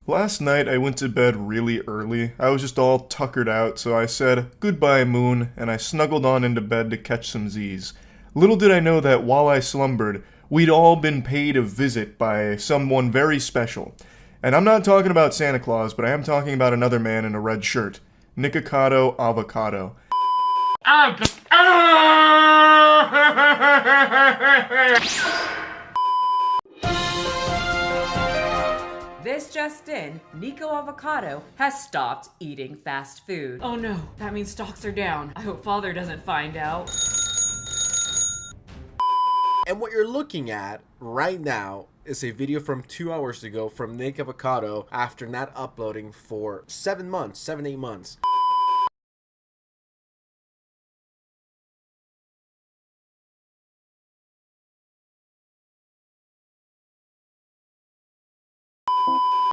Last night I went to bed really early. I was just all tuckered out, so I said, "Goodbye, moon," and I snuggled on into bed to catch some Z's. Little did I know that while I slumbered, we'd all been paid a visit by someone very special. And I'm not talking about Santa Claus, but I am talking about another man in a red shirt. Nikocado Avocado. This just in, Nikocado Avocado has stopped eating fast food. Oh no, that means stocks are down. I hope father doesn't find out. And what you're looking at right now is a video from 2 hours ago from Nikocado Avocado after not uploading for 7 months, 8 months.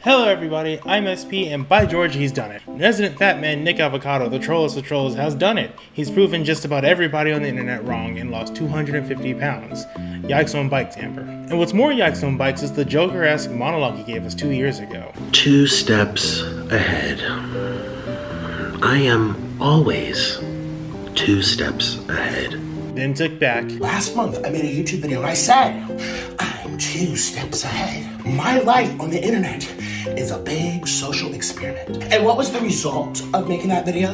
Hello everybody, I'm SP, and by George, he's done it. Resident Fat Man Nick Avocado, the trollest of trolls, has done it. He's proven just about everybody on the internet wrong and lost 250 pounds. Yikes on bike tamper. And what's more yikes on bikes is the Joker-esque monologue he gave us 2 years ago. 2 steps ahead. I am always 2 steps ahead. Then took back. Last month, I made a YouTube video and I said, I'm 2 steps ahead. My life on the internet is a big social experiment. And what was the result of making that video?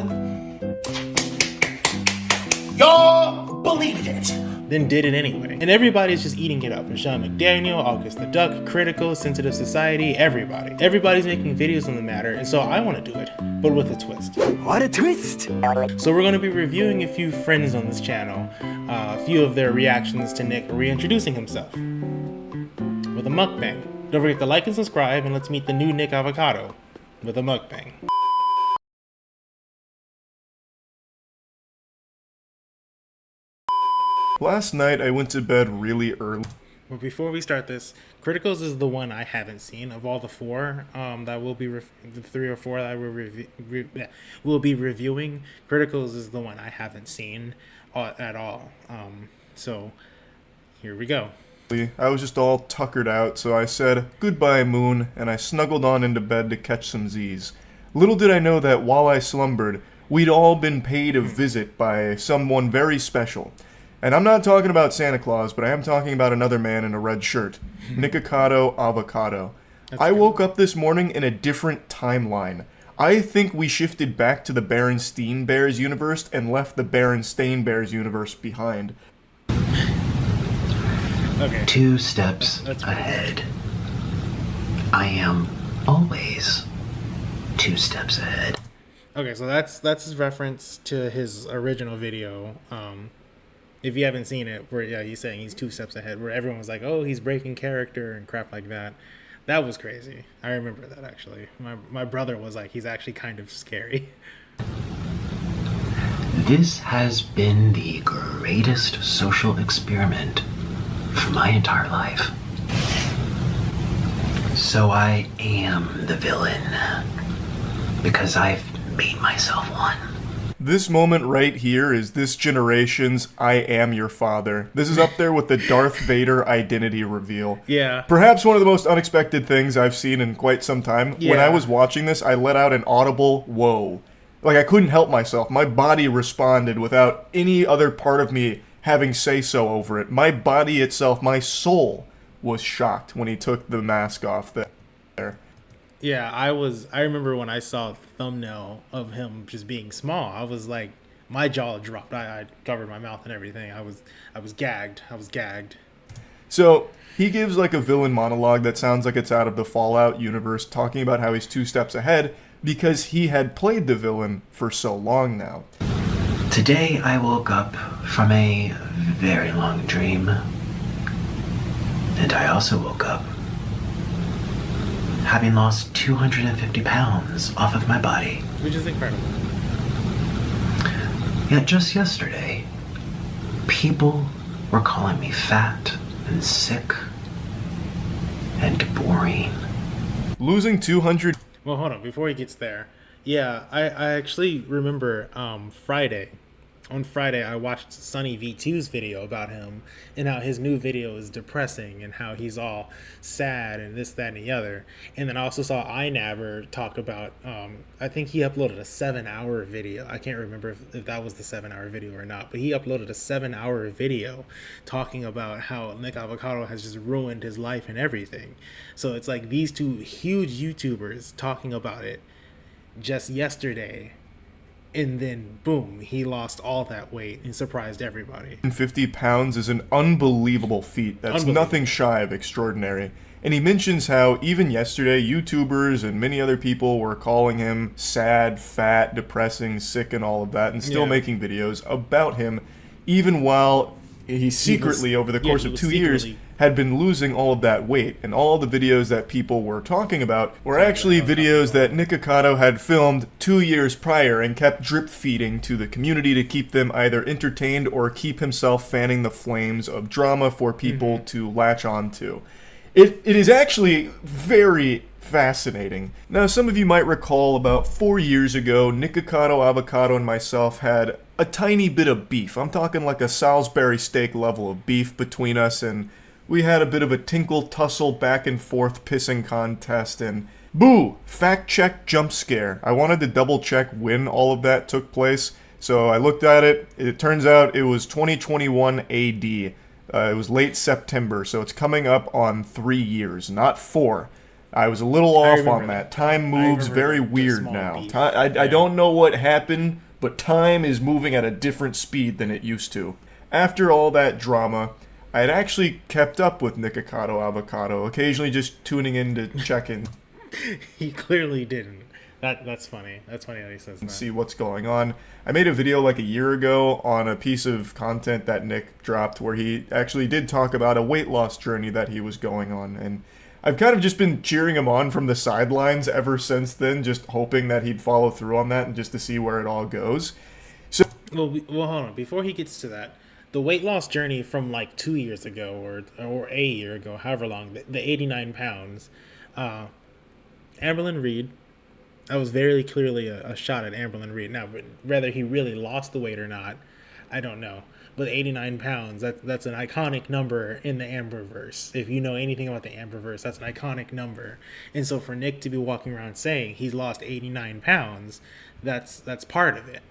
Y'all believed it. Then did it anyway. And everybody's just eating it up. Michelle McDaniel, August the Duck, Critical, Sensitive Society, everybody. Everybody's making videos on the matter, and so I want to do it, but with a twist. What a twist! So we're going to be reviewing a few friends on this channel, a few of their reactions to Nick reintroducing himself with a mukbang. Don't forget to like and subscribe, and let's meet the new Nick Avocado with a mukbang. Last night I went to bed really early. But before we start this, Criticals is the one I haven't seen of all the four that will be the 3 or 4 that we'll be reviewing. Criticals is the one I haven't seen at all. So here we go. I was just all tuckered out, so I said, "Goodbye, moon," and I snuggled on into bed to catch some Z's. Little did I know that while I slumbered, we'd all been paid a visit by someone very special. And I'm not talking about Santa Claus, but I am talking about another man in a red shirt. Nikocado Avocado. I woke up this morning in a different timeline. I think we shifted back to the Berenstain Bears universe and left the Berenstain Bears universe behind. Okay. 2 steps ahead. I am always 2 steps ahead. Okay, so that's his reference to his original video. If you haven't seen it, where he's saying he's 2 steps ahead, where everyone was like, "Oh, he's breaking character" and crap like that. That was crazy. I remember that actually. My brother was like, he's actually kind of scary. This has been the greatest social experiment for my entire life. So I am the villain because I've made myself one. This moment right here is this generation's "I am your father." This is up there with the Darth Vader identity reveal. Yeah. Perhaps one of the most unexpected things I've seen in quite some time. Yeah. When I was watching this, I let out an audible whoa. Like, I couldn't help myself. My body responded without any other part of me having say-so over it. My body itself, my soul, was shocked when he took the mask off there. Yeah, I remember when I saw the thumbnail of him just being small, I was like, my jaw dropped. I covered my mouth and everything. I was gagged. So he gives like a villain monologue that sounds like it's out of the Fallout universe, talking about how he's 2 steps ahead because he had played the villain for so long now. Today I woke up from a very long dream. And I also woke up having lost 250 pounds off of my body. Which is incredible. Yet just yesterday, people were calling me fat and sick and boring. Losing 200... Well, hold on, before he gets there. Yeah, I actually remember Friday. on Friday, I watched Sunny V2's video about him and how his new video is depressing and how he's all sad and this, that, and the other. And then I also saw iNabber talk about, I think he uploaded a 7-hour video. I can't remember if that was the 7-hour video or not, but he uploaded a 7-hour video talking about how Nick Avocado has just ruined his life and everything. So it's like these two huge YouTubers talking about it just yesterday. And then, boom, he lost all that weight and surprised everybody. 50 pounds is an unbelievable feat. That's nothing shy of extraordinary. And he mentions how even yesterday, YouTubers and many other people were calling him sad, fat, depressing, sick, and all of that, and still making videos about him, even while he secretly, over the course of 2 years, had been losing all of that weight. And all the videos that people were talking about were actually videos that Nikocado had filmed 2 years prior and kept drip feeding to the community to keep them either entertained or keep himself fanning the flames of drama for people to latch on to. It is actually very fascinating. Now, some of you might recall about 4 years ago, Nikocado Avocado and myself had a tiny bit of beef. I'm talking like a Salisbury steak level of beef between us, and we had a bit of a tinkle-tussle back and forth pissing contest, and boo! Fact check jump scare. I wanted to double check when all of that took place, so I looked at it. It turns out it was 2021 AD. It was late September, so it's coming up on 3 years, not 4. I was a little off on that. Time moves very weird now. I don't know what happened, but time is moving at a different speed than it used to. After all that drama, I had actually kept up with Nikocado Avocado, occasionally just tuning in to check in. He clearly didn't. That's funny. That's funny that he says that. See what's going on. I made a video like a year ago on a piece of content that Nick dropped where he actually did talk about a weight loss journey that he was going on, and I've kind of just been cheering him on from the sidelines ever since then, just hoping that he'd follow through on that and just to see where it all goes. So, well, hold on. Before he gets to that, the weight loss journey from like 2 years ago or a year ago, however long, the 89 pounds, Amberlyn Reed, that was very clearly a shot at Amberlyn Reed. Now, whether he really lost the weight or not, I don't know. But 89 pounds, that's an iconic number in the Amberverse. If you know anything about the Amberverse, that's an iconic number. And so for Nick to be walking around saying he's lost 89 pounds, that's part of it.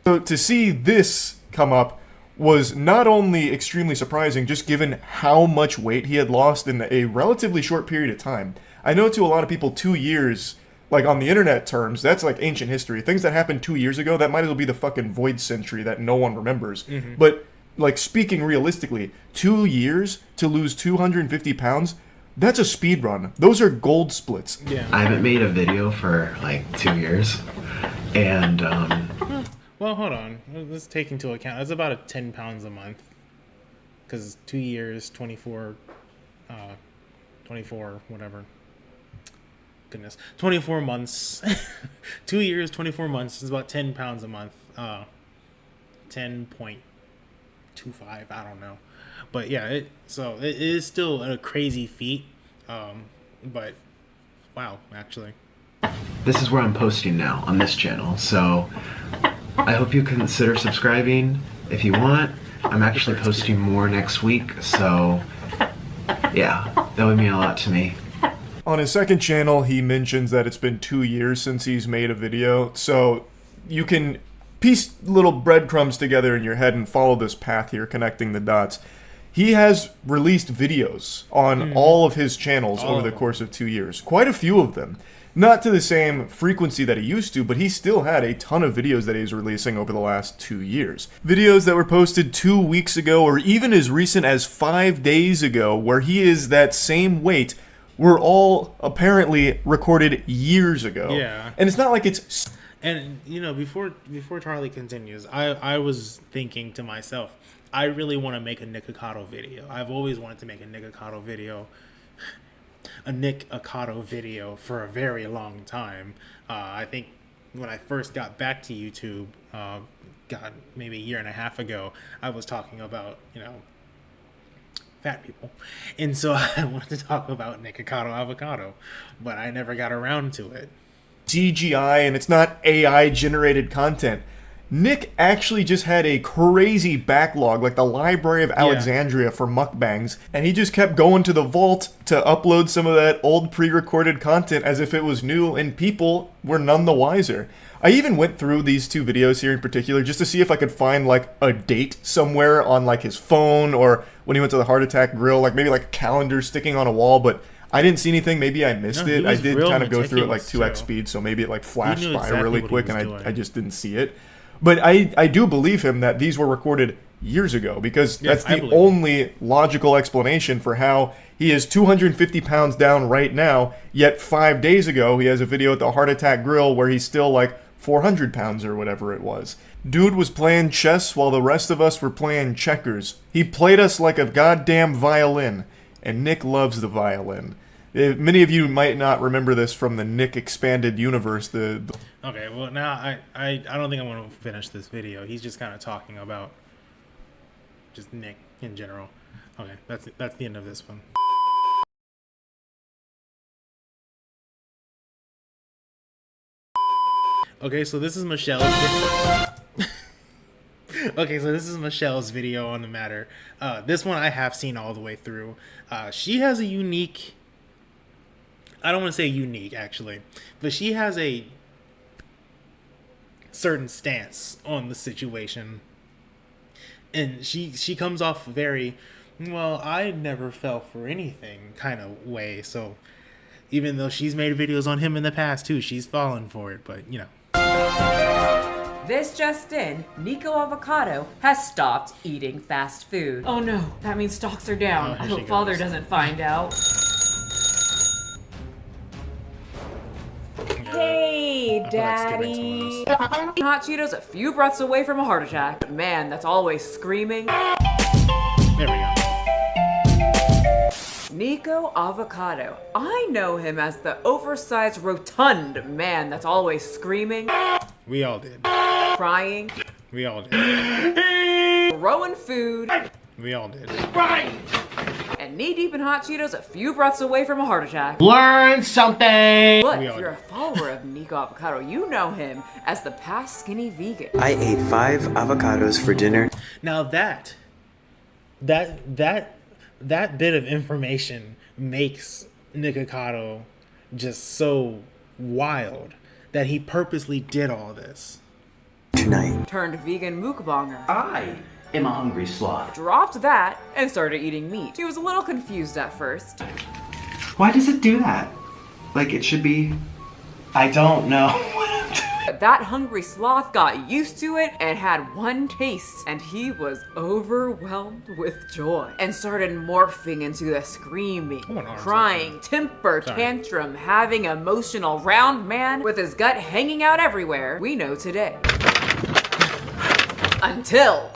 So to see this come up was not only extremely surprising, just given how much weight he had lost in a relatively short period of time. I know to a lot of people 2 years, like on the internet terms, that's like ancient history. Things that happened 2 years ago, that might as well be the fucking void century that no one remembers. But like speaking realistically, 2 years to lose 250 pounds, that's a speed run. Those are gold splits. Yeah. I haven't made a video for like 2 years, and Well, hold on. Let's take into account. That's about 10 pounds a month. Because 2 years, 24, whatever. Goodness. 24 months. 2 years, 24 months is about 10 pounds a month. 10.25, I don't know. But yeah, it is still a crazy feat. But wow, actually. this is where I'm posting now on this channel. So I hope you consider subscribing if you want. I'm actually posting more next week, so yeah, that would mean a lot to me. On his second channel, he mentions that it's been 2 years since he's made a video, so you can piece little breadcrumbs together in your head and follow this path here, connecting the dots. He has released videos on all of his channels over the course of 2 years. Quite a few of them. Not to the same frequency that he used to, but he still had a ton of videos that he's releasing over the last 2 years. Videos that were posted 2 weeks ago, or even as recent as 5 days ago, where he is that same weight, were all apparently recorded years ago. Yeah. And it's not like it's... And, you know, before Charlie continues, I was thinking to myself, I really want to make a Nikocado video. I've always wanted to make a Nikocado video. A Nikocado video for a very long time. I think when I first got back to YouTube, maybe a year and a half ago, I was talking about, you know, fat people. And so I wanted to talk about Nikocado Avocado, but I never got around to it. CGI and it's not AI generated content. Nick actually just had a crazy backlog, like the Library of Alexandria for mukbangs, and he just kept going to the vault to upload some of that old pre-recorded content as if it was new, and people were none the wiser. I even went through these 2 videos here in particular just to see if I could find like a date somewhere on like his phone or when he went to the Heart Attack Grill, like maybe like a calendar sticking on a wall, but I didn't see anything. Maybe I missed it. I did kind of go through it like 2x speed, so maybe it like flashed by exactly really what quick he was and doing. I just didn't see it. But I do believe him that these were recorded years ago, because Yes, that's I the believe only logical explanation for how he is 250 pounds down right now, yet 5 days ago he has a video at the Heart Attack Grill where he's still like 400 pounds or whatever it was. Dude was playing chess while the rest of us were playing checkers. He played us like a goddamn violin, and Nick loves the violin. Many of you might not remember this from the Nick Expanded Universe. Okay, well now I don't think I'm going to finish this video. He's just kind of talking about just Nick in general. Okay, that's the end of this one. Okay, so this is Michelle's Okay, so this is Michelle's video on the matter. This one I have seen all the way through. She has a unique, I don't want to say unique actually, but she has a certain stance on the situation. And she comes off very, well, I never fell for anything kind of way. So even though she's made videos on him in the past too, she's fallen for it, but you know. This just in, Nico Avocado has stopped eating fast food. Oh no, that means stocks are down. Oh, I here she hope Father goes. doesn't find out. Hey, I feel like skipping some Daddy. of this. Hot Cheetos a few breaths away from a heart attack. Man, that's always screaming. There we go. Nico Avocado. I know him as the oversized, rotund man that's always screaming, We all did. crying, We all did. throwing food, We all did. and knee-deep in hot Cheetos a few breaths away from a heart attack. Learn something! But We if all you're a follower of Nico Avocado, you know him as the past skinny vegan. I ate 5 avocados for dinner. Now that bit of information makes Nikocado just so wild that he purposely did all this. Tonight. Turned vegan mukbanger. I am a hungry sloth. Dropped that and started eating meat. He was a little confused at first. Why does it do that? Like it should be. I don't know. But that hungry sloth got used to it and had one taste, and he was overwhelmed with joy and started morphing into the screaming, crying, temper tantrum, having emotional round man with his gut hanging out everywhere we know today. Until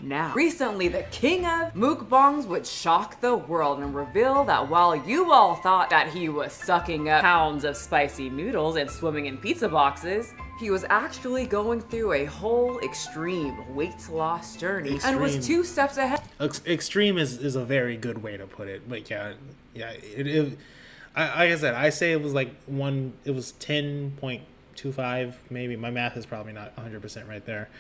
now. Recently, the king of mukbangs would shock the world and reveal that while you all thought that he was sucking up pounds of spicy noodles and swimming in pizza boxes, he was actually going through a whole extreme weight loss journey and was 2 steps ahead. Extreme is a very good way to put it. But yeah, like I said, I say it was like it was 10.25 maybe. My math is probably not 100% right there.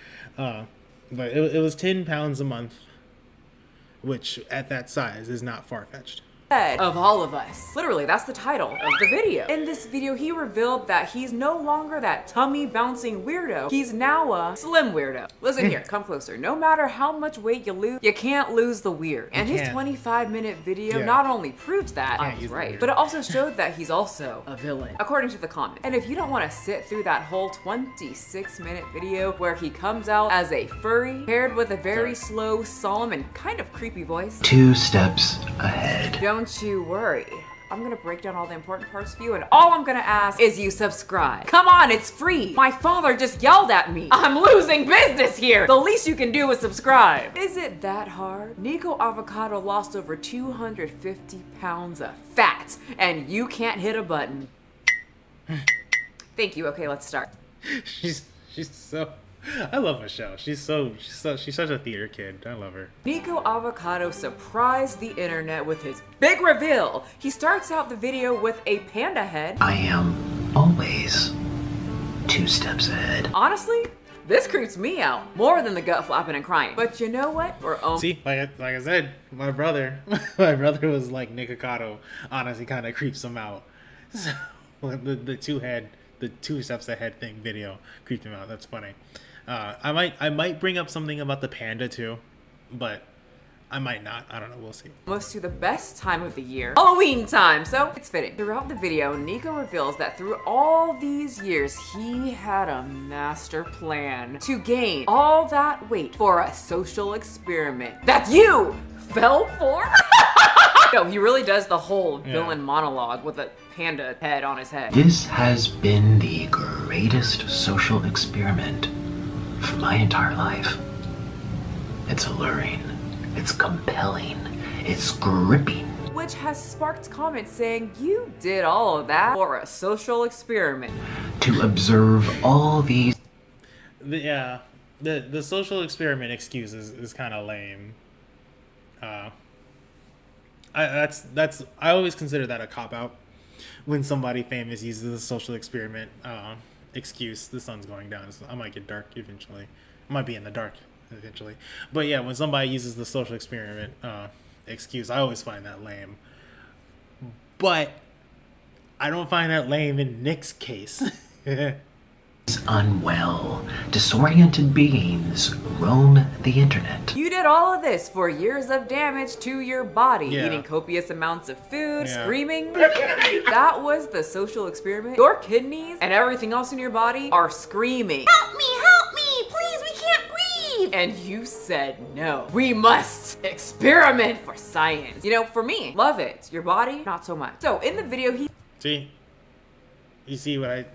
But it was 10 pounds a month, which at that size is not far-fetched. Of all of us. Literally, that's the title of the video. In this video, he revealed that he's no longer that tummy bouncing weirdo. He's now a slim weirdo. Listen here, come closer. No matter how much weight you lose, you can't lose the weird. And his 25-minute video not only proved that I was right, but it also showed that he's also a villain, according to the comments. And if you don't want to sit through that whole 26-minute video where he comes out as a furry, paired with a very slow, solemn, and kind of creepy voice, 2 steps ahead. don't you worry. I'm gonna break down all the important parts for you, and all I'm gonna ask is you subscribe. Come on, it's free. My father just yelled at me. I'm losing business here. The least you can do is subscribe. Is it that hard? Nico Avocado lost over 250 pounds of fat, and you can't hit a button. Thank you. Okay, let's start. She's so. I love Michelle. She's such a theater kid. I love her. Nico Avocado surprised the internet with his big reveal. He starts out the video with a panda head. I am always 2 steps ahead. Honestly, This creeps me out more than the gut flapping and crying. But you know what? See, like I said, my brother was like Nikocado. Honestly, kind of creeps him out. So the two steps ahead thing video creeped him out. That's funny. I might bring up something about the panda too, but I might not. I don't know. We'll see. Almost to the best time of the year, Halloween time. So it's fitting. Throughout the video, Nico reveals that through all these years, he had a master plan to gain all that weight for a social experiment that you fell for. No, he really does the whole villain monologue with a panda head on his head. This has been the greatest social experiment for my entire life. It's alluring. It's compelling. It's gripping. Which has sparked comments saying you did all of that for a social experiment. To observe all these. The social experiment excuse is kind of lame. I always consider that a cop out when somebody famous uses the social experiment excuse. The sun's going down, so I might get dark eventually. I might be in the dark eventually. But yeah, when somebody uses the social experiment excuse, I always find that lame. But I don't find that lame in Nick's case. Unwell, disoriented beings roam the internet. You did all of this for years of damage to your body, eating copious amounts of food, screaming. That was the social experiment. Your kidneys and everything else in your body are screaming, help me, please, we can't breathe. And you said no. We must experiment for science. You know, for me, love it. Your body, not so much. So in the video, you see what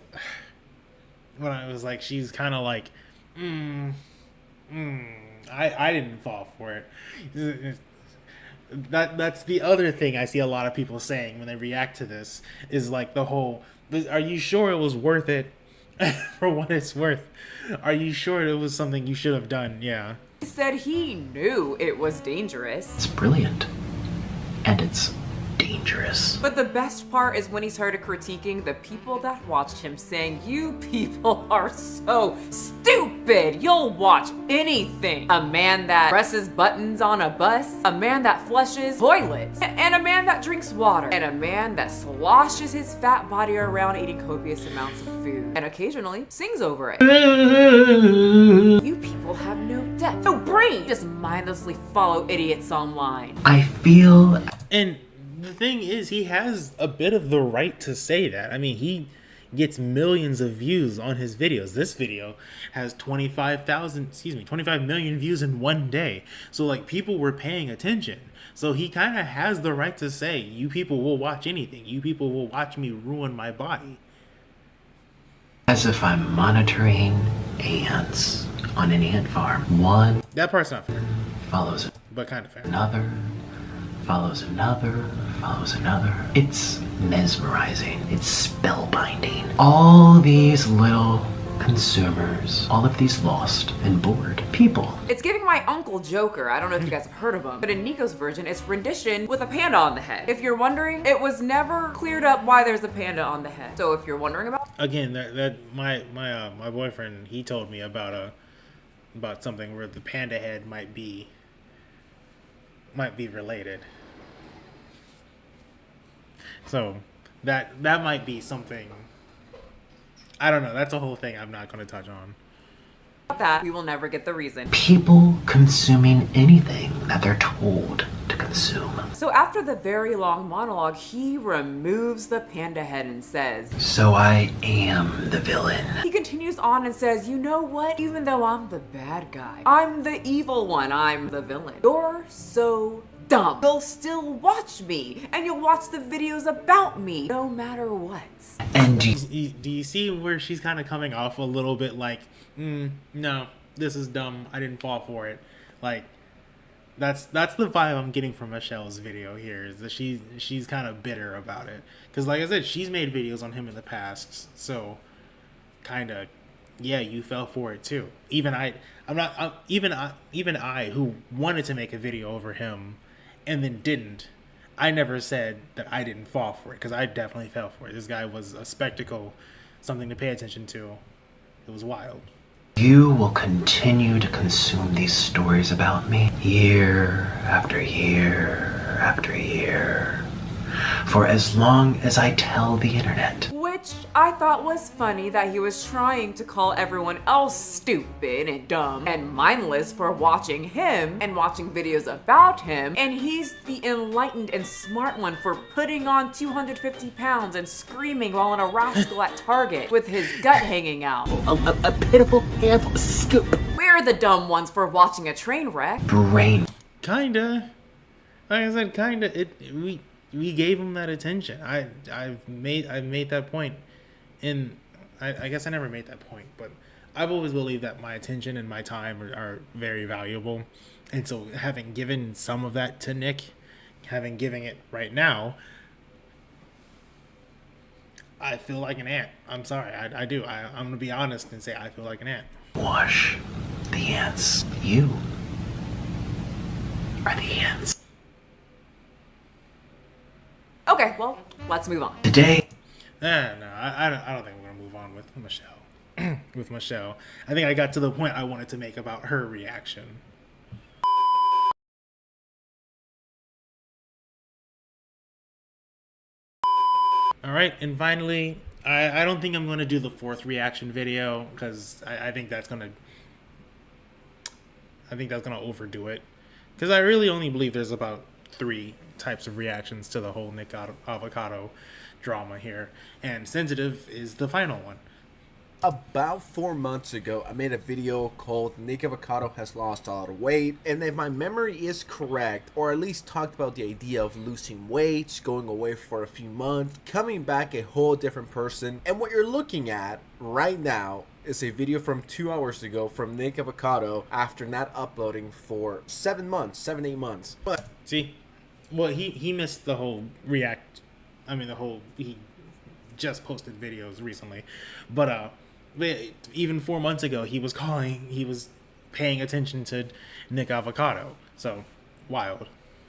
I was like, she's kind of like, I didn't fall for it. That's the other thing I see a lot of people saying when they react to this is like the whole, are you sure it was worth it? For what it's worth, are you sure it was something you should have done? Yeah. He said he knew it was dangerous. It's brilliant. And it's dangerous. But the best part is when he started critiquing the people that watched him, saying, you people are so stupid. You'll watch anything. A man that presses buttons on a bus, a man that flushes toilets, and a man that drinks water, and a man that sloshes his fat body around eating copious amounts of food, and occasionally sings over it. You people have no depth, no brain. Just mindlessly follow idiots online. I feel... And the thing is, he has a bit of the right to say that. I mean, he gets millions of views on his videos. This video has 25 million views in one day. So like, people were paying attention. So he kind of has the right to say, you people will watch anything. You people will watch me ruin my body. As if I'm monitoring ants on an ant farm. One. That part's not fair. Follows it. But kind of fair. Another. Follows another, follows another. It's mesmerizing. It's spellbinding. All these little consumers, all of these lost and bored people. It's giving my Uncle Joker. I don't know if you guys have heard of him, but in Nico's version, it's rendition with a panda on the head. If you're wondering, it was never cleared up why there's a panda on the head. So if you're wondering about... Again, my boyfriend, he told me about something where the panda head might be related. So that might be something. I don't know. That's a whole thing I'm not going to touch on. That we will never get the reason. People consuming anything that they're told to consume. So after the very long monologue, he removes the panda head and says, so I am the villain. He continues on and says, you know what? Even though I'm the bad guy, I'm the evil one, I'm the villain. You're so dumb. You'll still watch me, and you'll watch the videos about me, no matter what. And do you see where she's kind of coming off a little bit like, no, this is dumb, I didn't fall for it. Like, that's the vibe I'm getting from Michelle's video here, is that she's kind of bitter about it. Because like I said, she's made videos on him in the past, so kind of, yeah, you fell for it too. Even I who wanted to make a video over him and then didn't, I never said that I didn't fall for it, because I definitely fell for it. This guy was a spectacle, something to pay attention to. It was wild. You will continue to consume these stories about me year after year after year. For as long as I tell the internet. Which I thought was funny that he was trying to call everyone else stupid and dumb and mindless for watching him and watching videos about him, and he's the enlightened and smart one for putting on 250 pounds and screaming while in a rascal at Target with his gut hanging out. A pitiful handful of scoop. We're the dumb ones for watching a train wreck. Brain. Kinda. Like I said, kinda. We gave him that attention. I've made that point, and I guess I never made that point, but I've always believed that my attention and my time are very valuable, and so having given some of that to Nick, having given it right now, I feel like an ant. I'm sorry, I do. I'm gonna be honest and say I feel like an ant. Wash the ants. You are the ants. Okay, well, let's move on. Today. No, I don't think we're gonna move on with Michelle. With Michelle, I think I got to the point I wanted to make about her reaction. All right, and finally, I don't think I'm gonna do the fourth reaction video because I think that's gonna overdo it, because I really only believe there's about 3 types of reactions to the whole Nikocado Avocado drama here, and sensitive is the final one. About 4 months ago, I made a video called Nick Avocado has lost a lot of weight, and if my memory is correct, or at least talked about the idea of losing weight, going away for a few months, coming back a whole different person, and what you're looking at right now is a video from 2 hours ago from Nick Avocado after not uploading for 7 8 months. But see, well, he missed the whole he just posted videos recently, but even 4 months ago he was paying attention to Nick Avocado, so wild.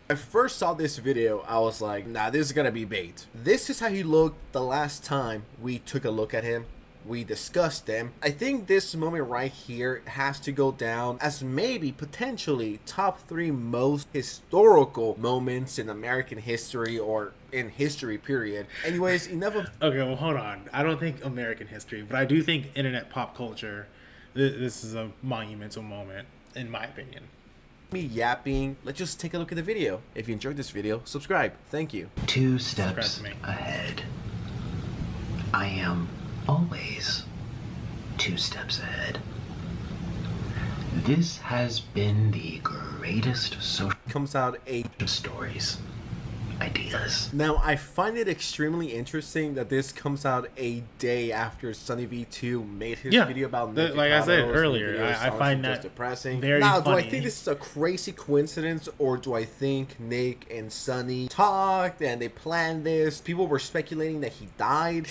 I first saw this video, I was like, nah, this is gonna be bait. This is how he looked the last time we took a look at him. We discussed them. I think this moment right here has to go down as maybe potentially top 3 most historical moments in American history or in history period. Anyways, enough of... Okay, well, hold on. I don't think American history, but I do think internet pop culture, this is a monumental moment, in my opinion. Me yapping. Let's just take a look at the video. If you enjoyed this video, subscribe. Thank you. 2 steps ahead. I am always 2 steps ahead. This has been the greatest social Comes out a stories, ideas. Now, I find it extremely interesting that this comes out a day after Sunny V2 made his video about Nikocado. Like I said earlier, I find that depressing. very now, funny. do I think this is a crazy coincidence, or do I think Nick and Sunny talked and they planned this? People were speculating that he died.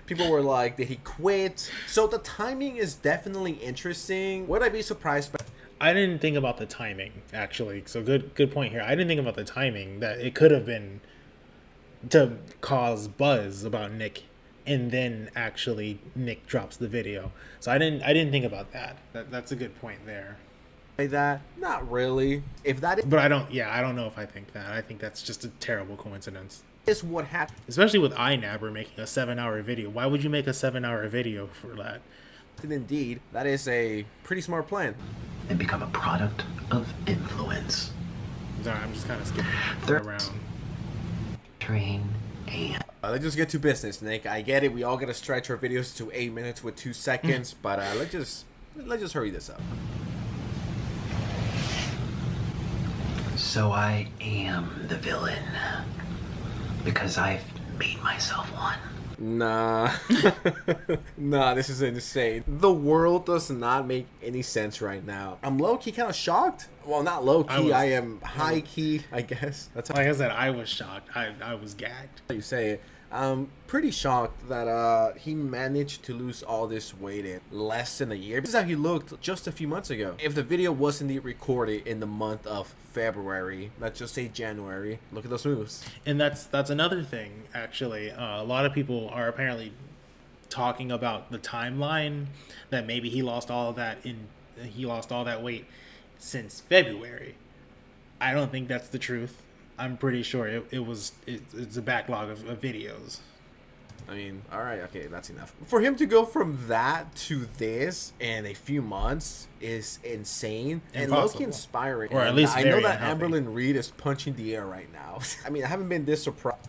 People were like, did he quit? So the timing is definitely interesting. Would I be surprised by... I didn't think about the timing, actually. So good point here. I didn't think about the timing, that it could have been to cause buzz about Nick, and then actually Nick drops the video. So I didn't think about that. That's a good point there. That? Not really. If that is... But I don't know if I think that. I think that's just a terrible coincidence. Is what happened. Especially with iNabber making a 7-hour video. Why would you make a 7-hour video for that? Indeed, that is a pretty smart plan. And become a product of influence. Sorry, I'm just kind of skipping around. Train and... let's just get to business, Nick. I get it. We all gotta stretch our videos to 8 minutes with 2 seconds, but let's just hurry this up. So I am the villain. Because I've made myself one. Nah. Nah, this is insane. The world does not make any sense right now. I'm low-key kind of shocked. Well, not low-key. I am high-key, I guess. That's how like I said, I was shocked. I was gagged. you say it. I'm pretty shocked that he managed to lose all this weight in less than a year. This is how he looked just a few months ago. If the video was indeed recorded in the month of February, let's just say January, look at those moves. And that's another thing, actually. A lot of people are apparently talking about the timeline that maybe he lost all that weight since February. I don't think that's the truth. I'm pretty sure it's a backlog of videos. I mean, all right, okay, that's enough. For him to go from that to this in a few months is insane and low-key inspiring. Or at least I know very that unhealthy. Amberlynn Reed is punching the air right now. I mean, I haven't been this surprised.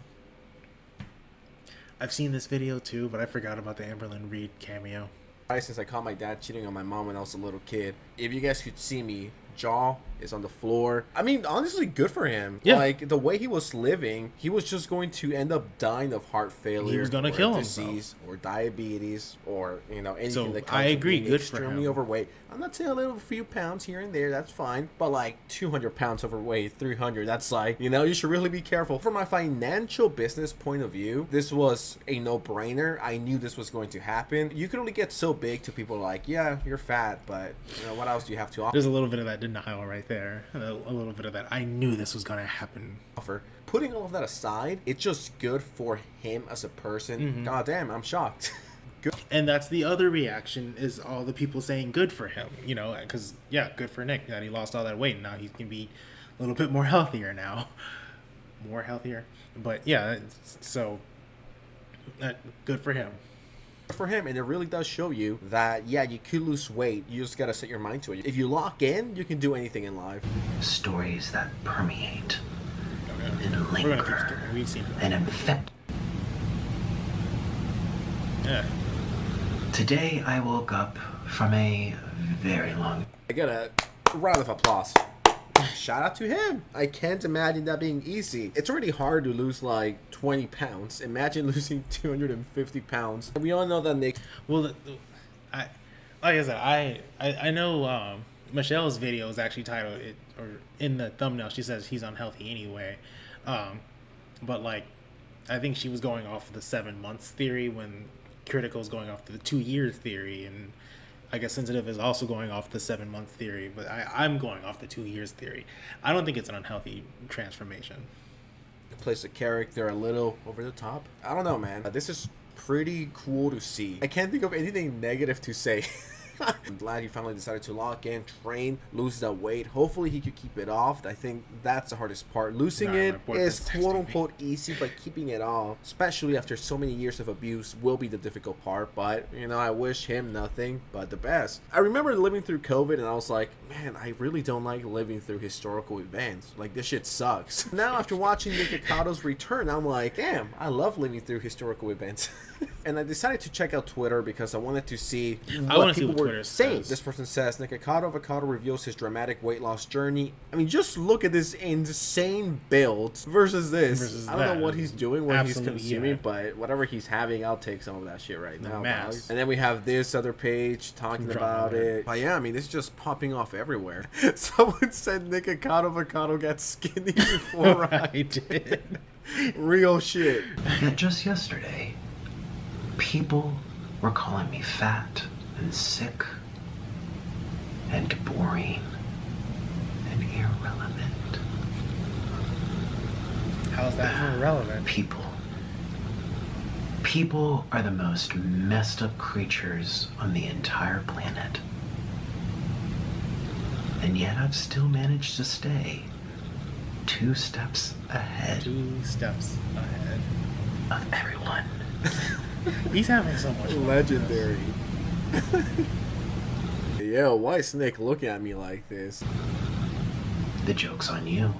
I've seen this video too, but I forgot about the Amberlynn Reed cameo. Since I caught my dad cheating on my mom when I was a little kid. If you guys could see me, jaw is on the floor. I mean, honestly, good for him. Yeah. Like, the way he was living, he was just going to end up dying of heart failure. He was gonna kill himself. Disease, or diabetes, or, you know, anything So, that comes I with agree, being good for extremely him. overweight. I'm not saying a little few pounds here and there, that's fine. But, like, 200 pounds overweight, 300, that's like, you know, you should really be careful. From my financial business point of view, this was a no-brainer. I knew this was going to happen. You can only get so big to people like, yeah, you're fat, but, you know, what else do you have to offer? There's a little bit of that denial right there. A little bit of that. I knew this was gonna happen. Putting all of that aside, it's just good for him as a person. God damn, I'm shocked. Good. And that's the other reaction, is all the people saying good for him, you know, because, yeah, good for Nick that he lost all that weight, and now he can be a little bit more healthier now. More healthier. But, yeah, so, good for him. For him, and it really does show you that, yeah, you could lose weight. You just gotta set your mind to it. If you lock in, you can do anything in life. Stories that permeate and We're gonna keep linger skipping. We've seen it. and infect. Yeah. Today I woke up from a very long... I got a round of applause. Shout out to him. I can't imagine that being easy. It's already hard to lose like 20 pounds. Imagine losing 250 pounds. We all know that Nick... Well, like I said, I know Michelle's video is actually titled, or in the thumbnail, she says he's unhealthy anyway. But, like, I think she was going off the 7 months theory when Critical's going off the 2 years theory, and I guess Sensitive is also going off the 7 month theory, but I'm going off the 2 years theory. I don't think it's an unhealthy transformation. Plays the character a little over the top. I don't know, man. This is pretty cool to see. I can't think of anything negative to say. I'm glad he finally decided to lock in, train, lose that weight. Hopefully he could keep it off. I think that's the hardest part. Losing it is quote unquote easy, but keeping it off, especially after so many years of abuse, will be the difficult part. But, you know, I wish him nothing but the best. I remember living through COVID and I was like, man, I really don't like living through historical events. Like, this shit sucks. Now after watching Nikocado's return, I'm like, damn, I love living through historical events. And I decided to check out Twitter because I wanted to see what people were saying. This person says, Nikocado Avocado reveals his dramatic weight loss journey. I mean, just look at this insane build versus this. I don't know what he's doing, what he's consuming, but whatever he's having, I'll take some of that shit right now. And then we have this other page talking about it. But yeah, I mean, it's just popping off everywhere. Someone said Nikocado Avocado got skinny before I did. Real shit. Yet just yesterday, people were calling me fat and sick and boring and irrelevant. How's that irrelevant? People are the most messed up creatures on the entire planet. And yet I've still managed to stay 2 steps ahead. 2 steps ahead of everyone. He's having so much fun. Legendary. Yo, why is Snake looking at me like this? The joke's on you.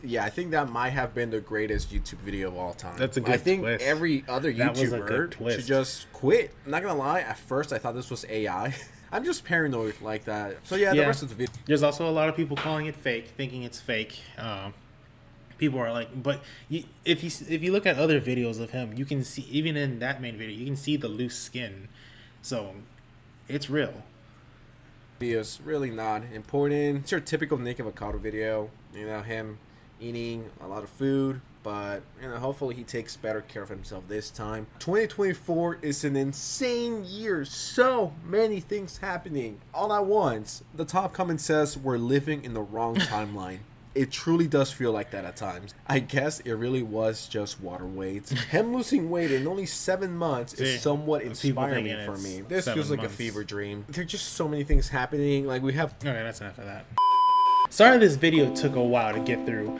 Yeah, I think that might have been the greatest YouTube video of all time. That's a good I think twist. Every other YouTuber should just quit. I'm not gonna lie, at first I thought this was AI. I'm just paranoid like that. So yeah, the rest of the video. There's also a lot of people calling it fake, thinking it's fake. People are like, but if you look at other videos of him, you can see, even in that main video, you can see the loose skin. So it's real. Video's really not important. It's your typical Nikocado video. You know, him eating a lot of food, but you know, hopefully he takes better care of himself this time. 2024 is an insane year. So many things happening all at once. The top comment says we're living in the wrong timeline. It truly does feel like that at times. I guess it really was just water weight. Him losing weight in only 7 months is somewhat inspiring for me. This feels like a fever dream. There's just so many things happening. Like we have... Okay, that's enough of that. Sorry this video took a while to get through.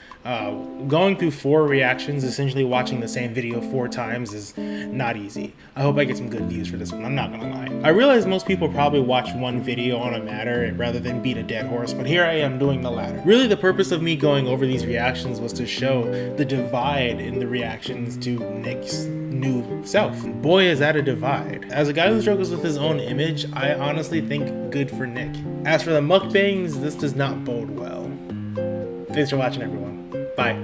Going through 4 reactions, essentially watching the same video 4 times is not easy. I hope I get some good views for this one, I'm not gonna lie. I realize most people probably watch one video on a matter rather than beat a dead horse, but here I am doing the latter. Really the purpose of me going over these reactions was to show the divide in the reactions to Nick's new self. Boy, is that a divide. As a guy who struggles with his own image, I honestly think good for Nick. As for the mukbangs, this does not bode well. Thanks for watching, everyone. Bye.